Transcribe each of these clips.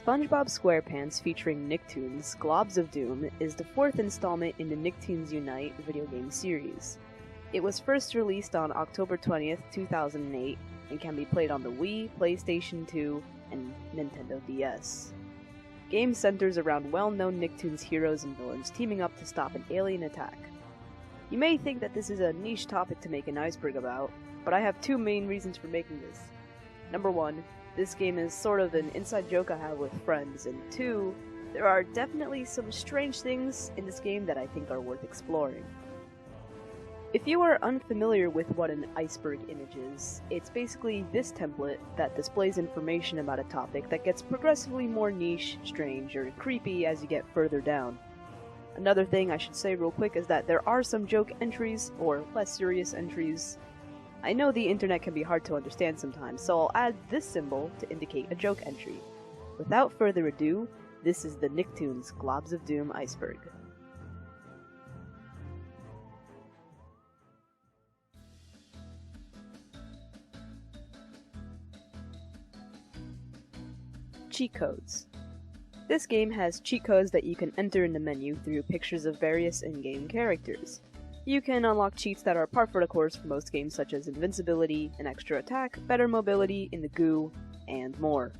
SpongeBob SquarePants featuring Nicktoons, Globs of Doom is the fourth installment in the Nicktoons Unite video game series. It was first released on October 20th, 2008, and can be played on the Wii, PlayStation 2, and Nintendo DS. Game centers around well-known Nicktoons heroes and villains teaming up to stop an alien attack. You may think that this is a niche topic to make an Iceberg about, but I have two main reasons for making this. Number one, this game is sort of an inside joke I have with friends, and two, there are definitely some strange things in this game that I think are worth exploring. If you are unfamiliar with what an iceberg image is, it's basically this template that displays information about a topic that gets progressively more niche, strange, or creepy as you get further down. Another thing I should say real quick is that there are some joke entries, or less serious entries. I know the internet can be hard to understand sometimes, so I'll add this symbol to indicate a joke entry. Without further ado, this is the Nicktoons Globs of Doom Iceberg. Cheat codes. This game has cheat codes that you can enter in the menu through pictures of various in-game characters. You can unlock cheats that are par for the course for most games such as invincibility, an extra attack, better mobility in the goo, and more.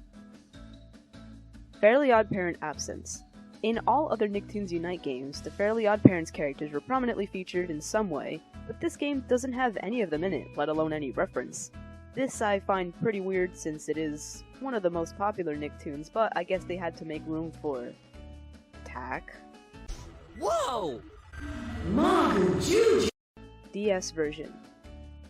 Fairly Odd Parent absence. In all other Nicktoons Unite games, the Fairly Odd Parents characters were prominently featured in some way, but this game doesn't have any of them in it, let alone any reference. This I find pretty weird since it is one of the most popular Nicktoons, but I guess they had to make room for tack. Whoa! DS version.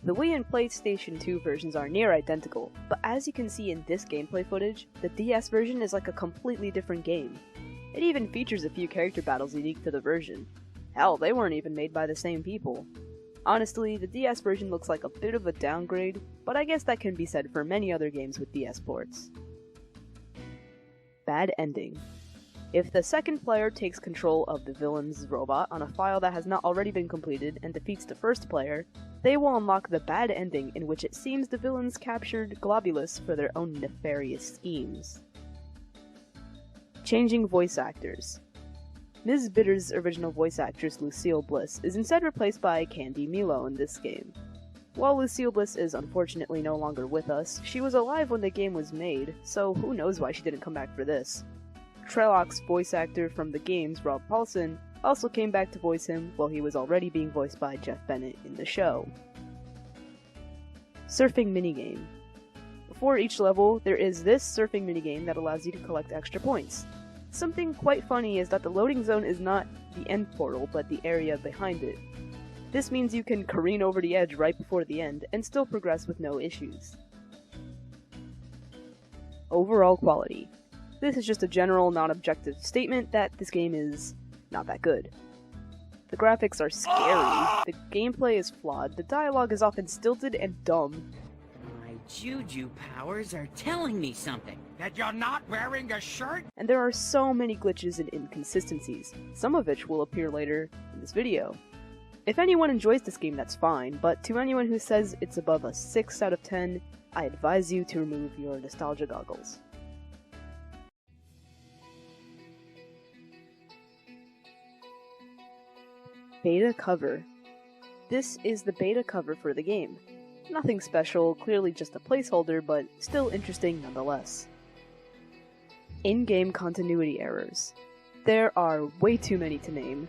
The Wii and PlayStation 2 versions are near identical, but as you can see in this gameplay footage, the DS version is like a completely different game. It even features a few character battles unique to the version. Hell, they weren't even made by the same people. Honestly, the DS version looks like a bit of a downgrade, but I guess that can be said for many other games with DS ports. Bad ending. If the second player takes control of the villain's robot on a file that has not already been completed and defeats the first player, they will unlock the bad ending in which it seems the villains captured Globulus for their own nefarious schemes. Changing voice actors. Ms. Bitter's original voice actress Lucille Bliss is instead replaced by Candy Milo in this game. While Lucille Bliss is unfortunately no longer with us, she was alive when the game was made, so who knows why she didn't come back for this. Trellock's voice actor from the games, Rob Paulson, also came back to voice him while he was already being voiced by Jeff Bennett in the show. Surfing minigame. Before each level, there is this surfing minigame that allows you to collect extra points. Something quite funny is that the loading zone is not the end portal, but the area behind it. This means you can careen over the edge right before the end, and still progress with no issues. Overall quality. This is just a general, non-objective statement that this game is not that good. The graphics are scary, the gameplay is flawed, the dialogue is often stilted and dumb. My juju powers are telling me something. That you're not wearing a shirt? And there are so many glitches and inconsistencies, some of which will appear later in this video. If anyone enjoys this game, that's fine, but to anyone who says it's above a 6 out of 10, I advise you to remove your nostalgia goggles. Beta cover. This is the beta cover for the game. Nothing special, clearly just a placeholder, but still interesting nonetheless. In-game continuity errors. There are way too many to name.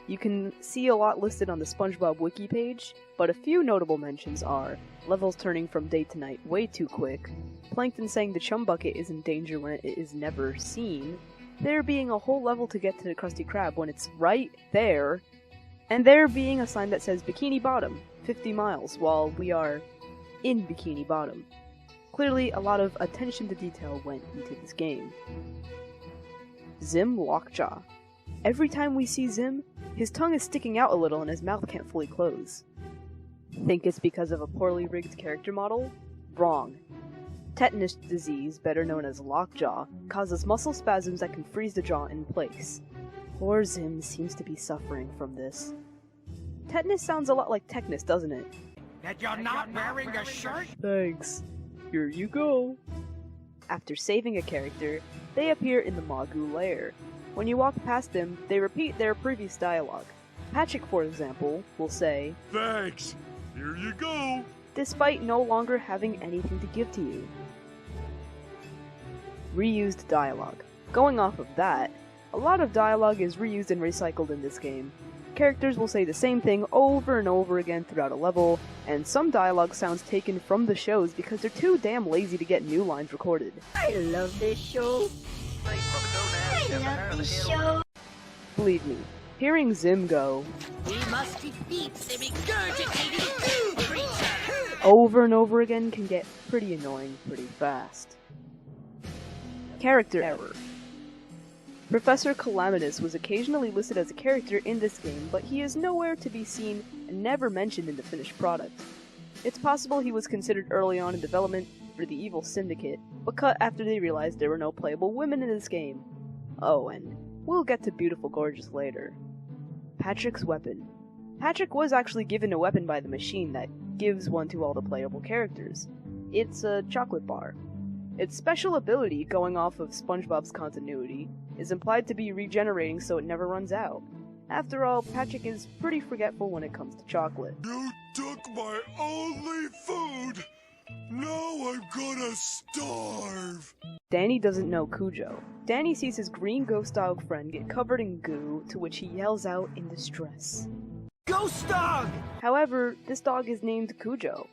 You can see a lot listed on the SpongeBob wiki page, but a few notable mentions are levels turning from day to night way too quick, Plankton saying the chum bucket is in danger when it is never seen, there being a whole level to get to the Krusty Krab when it's right there, and there being a sign that says Bikini Bottom, 50 miles, while we are in Bikini Bottom. Clearly, a lot of attention to detail went into this game. Zim Lockjaw. Every time we see Zim, his tongue is sticking out a little and his mouth can't fully close. Think it's because of a poorly rigged character model? Wrong. Tetanus disease, better known as lockjaw, causes muscle spasms that can freeze the jaw in place. Poor Zim seems to be suffering from this. Tetanus sounds a lot like tetanus, doesn't it? That you're not wearing a shirt? Thanks. Here you go. After saving a character, They appear in the Magoo lair. When you walk past them, they repeat their previous dialogue. Patrick, for example, will say, "Thanks. Here you go." Despite no longer having anything to give to you. Reused dialogue. Going off of that, a lot of dialogue is reused and recycled in this game. Characters will say the same thing over and over again throughout a level, and some dialogue sounds taken from the shows because they're too damn lazy to get new lines recorded. I love this show. I love this show. Believe me, hearing Zim go, We must defeat the regurgitating creature! over and over again can get pretty annoying pretty fast. Character error. Professor Calamitous was occasionally listed as a character in this game, but he is nowhere to be seen and never mentioned in the finished product. It's possible he was considered early on in development for the Evil Syndicate, but cut after they realized there were no playable women in this game. Oh, and we'll get to Beautiful Gorgeous later. Patrick's weapon. Patrick was actually given a weapon by the machine that gives one to all the playable characters. It's a chocolate bar. Its special ability, going off of SpongeBob's continuity, is implied to be regenerating so it never runs out. After all, Patrick is pretty forgetful when it comes to chocolate. You took my only food. Now I'm gonna starve. Danny doesn't know Cujo. Danny sees his green ghost dog friend get covered in goo, to which he yells out in distress. Ghost dog! However, this dog is named Cujo.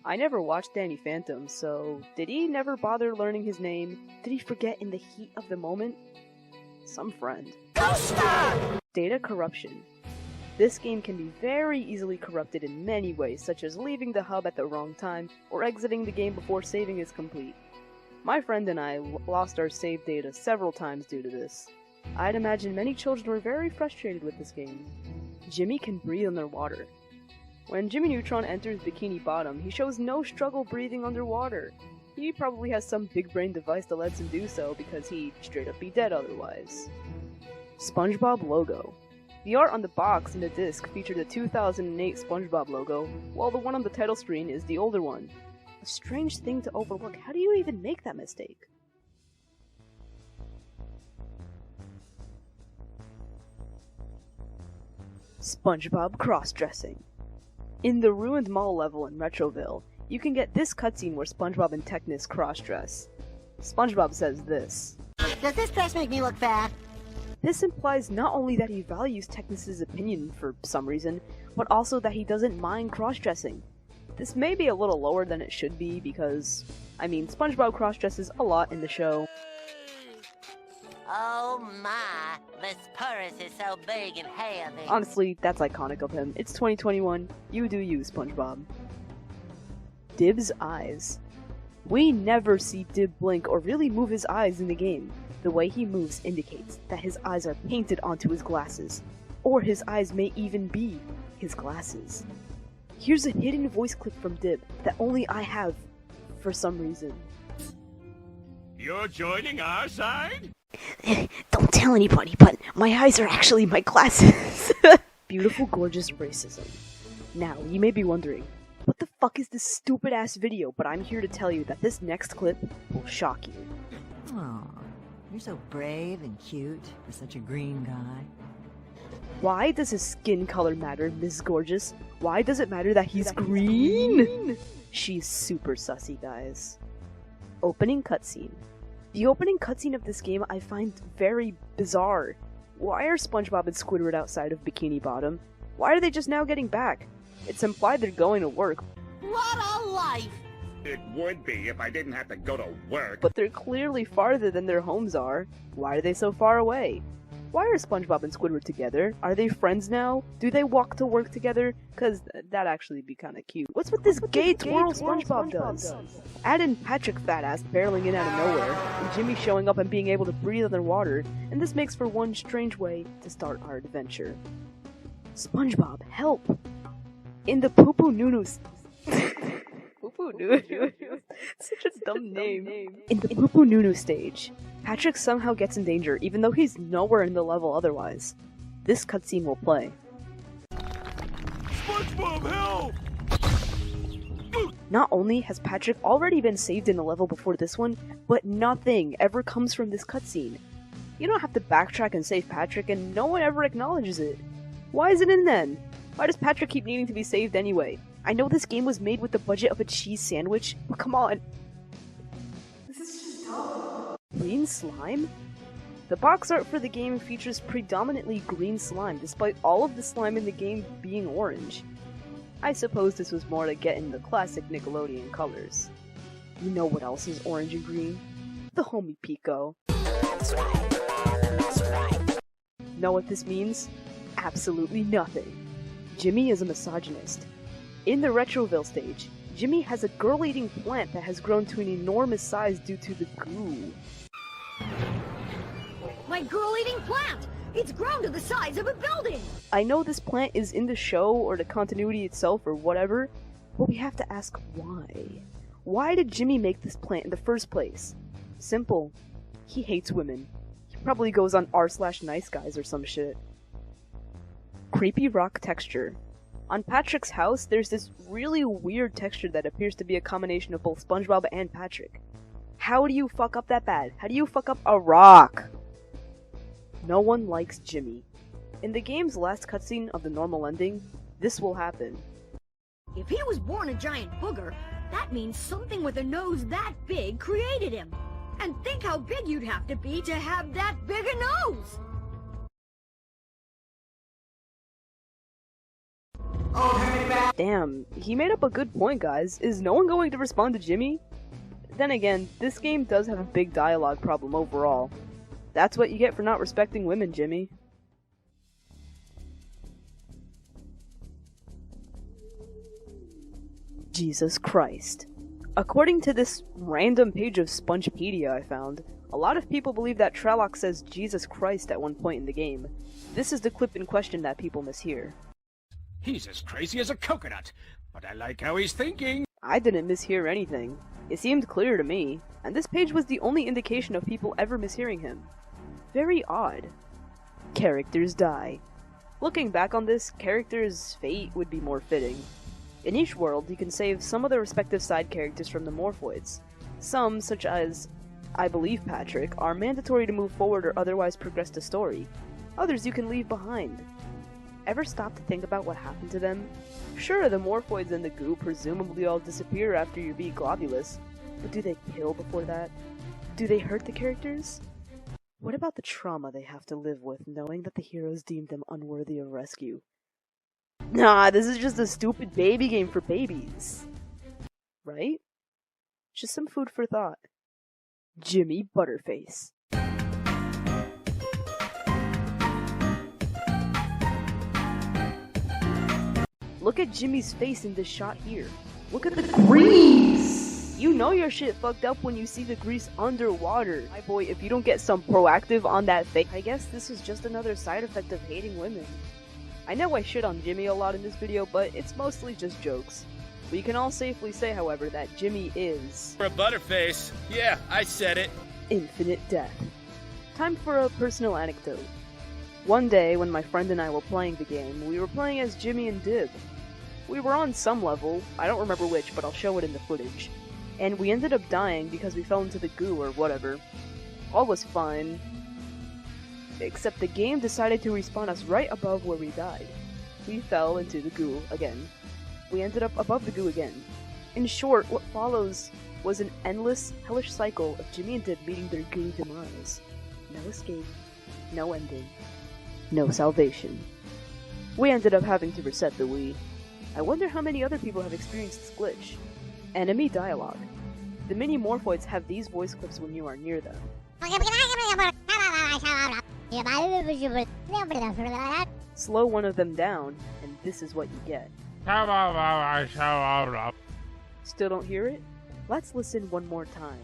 I never watched Danny Phantom, so did he never bother learning his name? Did he forget in the heat of the moment? Some friend. Ghost dog! Data corruption. This game can be very easily corrupted in many ways, such as leaving the hub at the wrong time, or exiting the game before saving is complete. My friend and I lost our save data several times due to this. I'd imagine many children were very frustrated with this game. Jimmy can breathe underwater. When Jimmy Neutron enters Bikini Bottom, he shows no struggle breathing underwater. He probably has some big brain device that lets him do so because he'd straight up be dead otherwise. SpongeBob logo. The art on the box and the disc featured the 2008 SpongeBob logo, while the one on the title screen is the older one. A strange thing to overlook. How do you even make that mistake? SpongeBob cross-dressing. In the Ruined Mall level in Retroville, you can get this cutscene where SpongeBob and Technus cross-dress. SpongeBob says this. Does this dress make me look fat? This implies not only that he values Technus' opinion for some reason, but also that he doesn't mind cross-dressing. This may be a little lower than it should be because, SpongeBob cross-dresses a lot in the show. Oh my, this purse is so big and heavy. Honestly, that's iconic of him. It's 2021, you do you, SpongeBob. Dib's eyes. We never see Dib blink or really move his eyes in the game. The way he moves indicates that his eyes are painted onto his glasses, or his eyes may even be his glasses. Here's a hidden voice clip from Dib that only I have, for some reason. You're joining our side? Don't tell anybody, but my eyes are actually my glasses. Beautiful, gorgeous racism. Now, you may be wondering, what the fuck is this stupid ass video? But I'm here to tell you that this next clip will shock you. Aw, you're so brave and cute for such a green guy. Why does his skin color matter, Ms. Gorgeous? Why does it matter that he's green? She's super sussy, guys. Opening cutscene. The opening cutscene of this game I find very bizarre. Why are SpongeBob and Squidward outside of Bikini Bottom? Why are they just now getting back? It's implied they're going to work. What a life! It would be if I didn't have to go to work. But they're clearly farther than their homes are. Why are they so far away? Why are SpongeBob and Squidward together? Are they friends now? Do they walk to work together? Cause that'd actually be kinda cute. What's with this gay twirl SpongeBob does? Add in Patrick fat ass barreling in out of nowhere, and Jimmy showing up and being able to breathe underwater, and this makes for one strange way to start our adventure. SpongeBob, help! In the Poo-Poo Nunu Poo-Poo Nunu? Such a dumb name. In the Poo-Poo Nunu stage, Patrick somehow gets in danger, even though he's nowhere in the level otherwise. This cutscene will play. SpongeBob, help! Not only has Patrick already been saved in a level before this one, but nothing ever comes from this cutscene. You don't have to backtrack and save Patrick, and no one ever acknowledges it. Why is it in then? Why does Patrick keep needing to be saved anyway? I know this game was made with the budget of a cheese sandwich, but come on. This is just dumb. Green slime? The box art for the game features predominantly green slime, despite all of the slime in the game being orange. I suppose this was more to get in the classic Nickelodeon colors. You know what else is orange and green? The homie Pico. Know what this means? Absolutely nothing. Jimmy is a misogynist. In the Retroville stage, Jimmy has a girl-eating plant that has grown to an enormous size due to the goo. My girl-eating plant! It's grown to the size of a building! I know this plant is in the show or the continuity itself or whatever, but we have to ask why. Why did Jimmy make this plant in the first place? Simple. He hates women. He probably goes on r/niceguys or some shit. Creepy rock texture. On Patrick's house, there's this really weird texture that appears to be a combination of both SpongeBob and Patrick. How do you fuck up that bad? How do you fuck up a rock? No one likes Jimmy. In the game's last cutscene of the normal ending, this will happen. If he was born a giant booger, that means something with a nose that big created him. And think how big you'd have to be to have that big a nose! Damn, he made up a good point, guys. Is no one going to respond to Jimmy? Then again, this game does have a big dialogue problem overall. That's what you get for not respecting women, Jimmy. Jesus Christ. According to this random page of Spongepedia I found, a lot of people believe that Trelloc says Jesus Christ at one point in the game. This is the clip in question that people mishear. He's as crazy as a coconut, but I like how he's thinking. I didn't mishear anything. It seemed clear to me, and this page was the only indication of people ever mishearing him. Very odd. Characters die. Looking back on this, characters' fate would be more fitting. In each world, you can save some of the respective side characters from the Morphoids. Some, such as, I believe Patrick, are mandatory to move forward or otherwise progress the story. Others you can leave behind. Ever stop to think about what happened to them? Sure, the Morphoids and the goo presumably all disappear after you beat Globulus, but do they kill before that? Do they hurt the characters? What about the trauma they have to live with knowing that the heroes deemed them unworthy of rescue? Nah, this is just a stupid baby game for babies. Right? Just some food for thought. Jimmy Butterface. Look at Jimmy's face in this shot here. Look at the grease! You know your shit fucked up when you see the grease underwater. My boy, if you don't get some proactive on that face, I guess this is just another side effect of hating women. I know I shit on Jimmy a lot in this video, but it's mostly just jokes. We can all safely say, however, that Jimmy is... For a butterface. Yeah, I said it. Infinite death. Time for a personal anecdote. One day, when my friend and I were playing the game, we were playing as Jimmy and Dib. We were on some level, I don't remember which, but I'll show it in the footage. And we ended up dying because we fell into the goo or whatever. All was fine. Except the game decided to respawn us right above where we died. We fell into the goo again. We ended up above the goo again. In short, what follows was an endless, hellish cycle of Jimmy and Dib meeting their goo demise. No escape, no ending, no salvation. We ended up having to reset the Wii. I wonder how many other people have experienced this glitch. Enemy dialogue. The mini Morphoids have these voice clips when you are near them. Slow one of them down, and this is what you get. Still don't hear it? Let's listen one more time.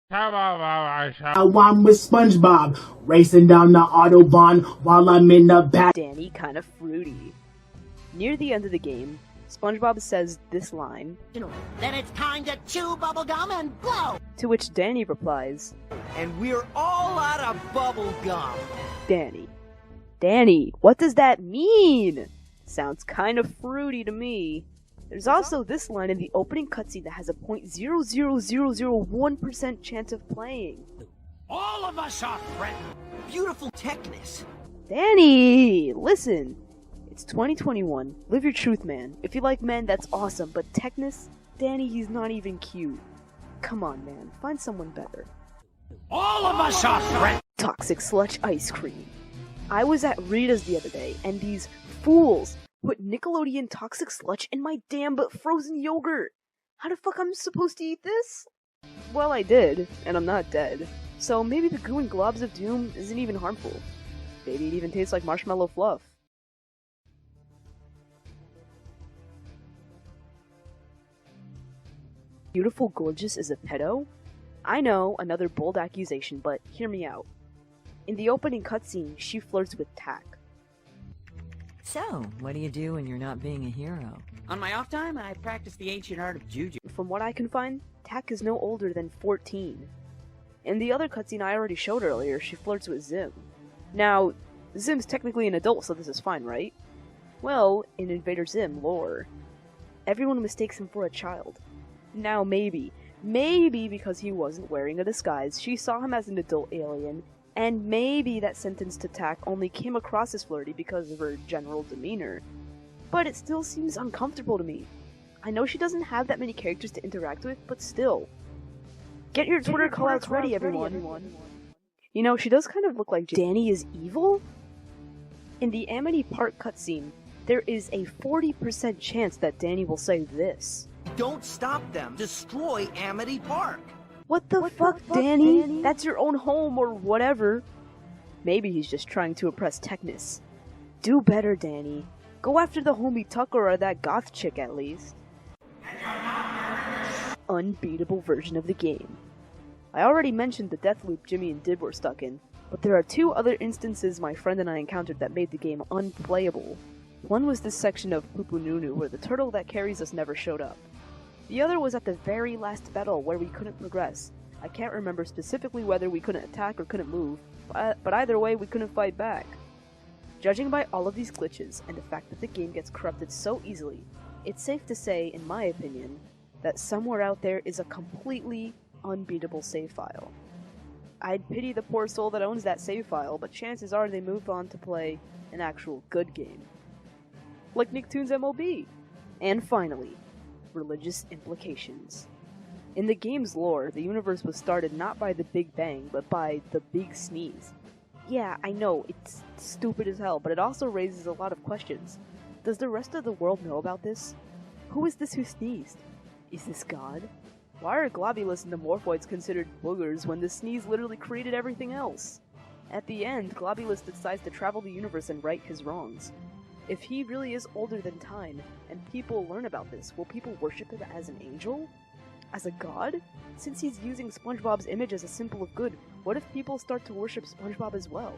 I'm with SpongeBob, racing down the Autobahn while I'm in the back. Danny kinda fruity. Near the end of the game, SpongeBob says this line, Then it's time to chew bubblegum and blow! to which Danny replies, And we're all out of bubble gum. Danny, what does that mean? Sounds kind of fruity to me. There's also this line in the opening cutscene that has a 0.00001% chance of playing. All of us are threatened. Beautiful techness. Danny! Listen! It's 2021. Live your truth, man. If you like men, that's awesome, but Technus? Danny, he's not even cute. Come on, man. Find someone better. All of us are threatened. Toxic sludge ice cream. I was at Rita's the other day, and these fools put Nickelodeon toxic sludge in my damn frozen yogurt. How the fuck am I supposed to eat this? Well, I did, and I'm not dead. So maybe the goo and globs of doom isn't even harmful. Maybe it even tastes like marshmallow fluff. Beautiful Gorgeous is a pedo? I know, another bold accusation, but hear me out. In the opening cutscene, she flirts with Tack. So, what do you do when you're not being a hero? On my off time, I practice the ancient art of juju. From what I can find, Tack is no older than 14. In the other cutscene I already showed earlier, she flirts with Zim. Now, Zim's technically an adult, so this is fine, right? Well, in Invader Zim lore, everyone mistakes him for a child. Now maybe because he wasn't wearing a disguise, she saw him as an adult alien, and maybe that sentence to Tack only came across as flirty because of her general demeanor. But it still seems uncomfortable to me. I know she doesn't have that many characters to interact with, but still. Get your Twitter callouts ready, everyone. You know, she does kind of look like Danny is evil? In the Amity Park cutscene, there is a 40% chance that Danny will say this. Don't stop them. Destroy Amity Park. What the fuck, Danny? That's your own home or whatever. Maybe he's just trying to impress Technus. Do better, Danny. Go after the homie Tucker or that goth chick at least. Unbeatable version of the game. I already mentioned the death loop Jimmy and Dib were stuck in, but there are two other instances my friend and I encountered that made the game unplayable. One was this section of Pupununu where the turtle that carries us never showed up. The other was at the very last battle where we couldn't progress. I can't remember specifically whether we couldn't attack or couldn't move, but either way we couldn't fight back. Judging by all of these glitches and the fact that the game gets corrupted so easily, it's safe to say, in my opinion, that somewhere out there is a completely unbeatable save file. I'd pity the poor soul that owns that save file, but chances are they moved on to play an actual good game. Like Nicktoons MOB! And finally, religious implications. In the game's lore, the universe was started not by the Big Bang, but by the Big Sneeze. Yeah, I know, it's stupid as hell, but it also raises a lot of questions. Does the rest of the world know about this? Who is this who sneezed? Is this God? Why are Globulus and the Morphoids considered boogers when the sneeze literally created everything else? At the end, Globulus decides to travel the universe and right his wrongs. If he really is older than time, and people learn about this, will people worship him as an angel? As a god? Since he's using SpongeBob's image as a symbol of good, what if people start to worship SpongeBob as well?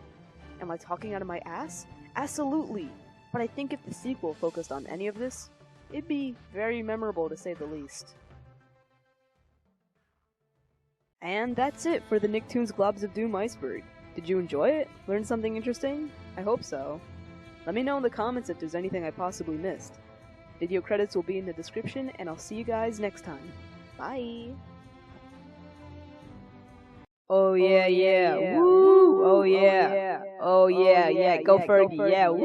Am I talking out of my ass? Absolutely! But I think if the sequel focused on any of this, it'd be very memorable to say the least. And that's it for the Nicktoons Globs of Doom Iceberg. Did you enjoy it? Learn something interesting? I hope so. Let me know in the comments if there's anything I possibly missed. Video credits will be in the description, and I'll see you guys next time. Bye! Oh yeah, yeah, woo! Oh yeah, oh yeah, yeah, go Fergie, yeah, woo!